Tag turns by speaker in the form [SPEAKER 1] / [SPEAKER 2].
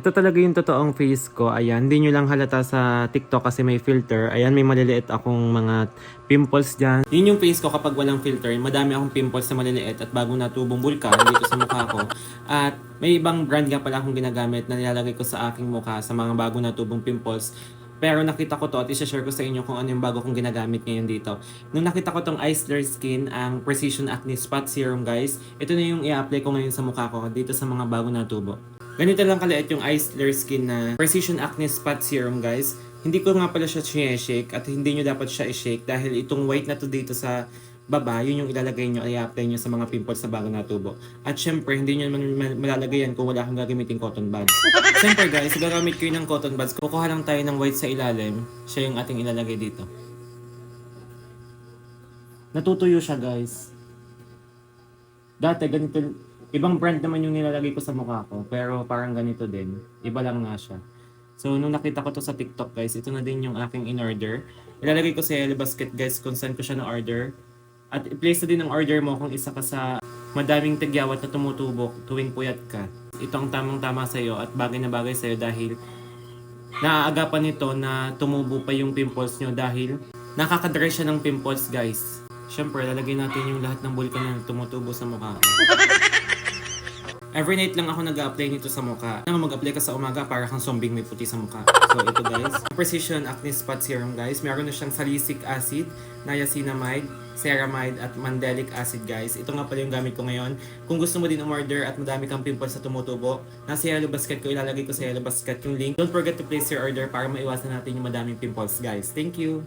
[SPEAKER 1] Ito talaga yung totoong face ko. Ayan, hindi nyo lang halata sa TikTok kasi may filter. Ayan, may maliliit akong mga pimples dyan. Yun yung face ko kapag walang filter. Madami akong pimples na maliliit at bagong natubong bulkan dito sa mukha ko. At may ibang brand nga pala akong ginagamit na nilalagay ko sa aking mukha sa mga bagong natubong pimples. Pero nakita ko to at isa-share ko sa inyo kung ano yung bago kong ginagamit ngayon dito. Nung nakita ko tong Isler Skin, ang Precision Acne Spot Serum guys, ito na yung i-apply ko ngayon sa mukha ko dito sa mga bago natubo. Ganito lang kaliit yung Isler Skin na Precision Acne Spot Serum guys. Hindi ko nga pala siya shake at hindi nyo dapat siya i-shake dahil itong white na to dito sa baba, yun yung ilalagay nyo, i-apply nyo sa mga pimples sa bago natubo. At syempre, hindi nyo naman malalagay yan kung wala kang gagamitin cotton buds. Syempre guys, gagamit kayo ng cotton buds. Kukuha lang tayo ng white sa ilalim. Siya yung ating ilalagay dito. Natutuyo siya guys. Dati ganito, ibang brand naman yung nilalagay ko sa mukha ko, pero parang ganito din. Iba lang nga siya. So, nung nakita ko to sa TikTok guys, ito na din yung aking in-order. Ilalagay ko sa yellow basket guys kung saan ko siya na-order. At i-place na din ang order mo kung isa ka sa madaming tigyawat na tumutubok tuwing puyat ka. Ito ang tamang-tama sa'yo at bagay na bagay sa'yo dahil naaagapan nito na tumubo pa yung pimples nyo dahil nakakadry siya ng pimples guys. Siyempre, lalagay natin yung lahat ng bulkan na tumutubo sa mukha ko. Every night lang ako nag-a-apply nito sa mukha. Nang mag-apply ka sa umaga para kang zombing may puti sa mukha. So ito guys, Precision Acne Spot Serum guys. Meron na siyang salicylic acid, niacinamide, ceramide at mandelic acid guys. Ito nga pala yung gamit ko ngayon. Kung gusto mo din umorder at madami kang pimples sa tumutubo, nasa yellow basket ko, ilalagay ko sa yellow basket yung link. Don't forget to place your order para maiwasan natin yung madaming pimples guys. Thank you!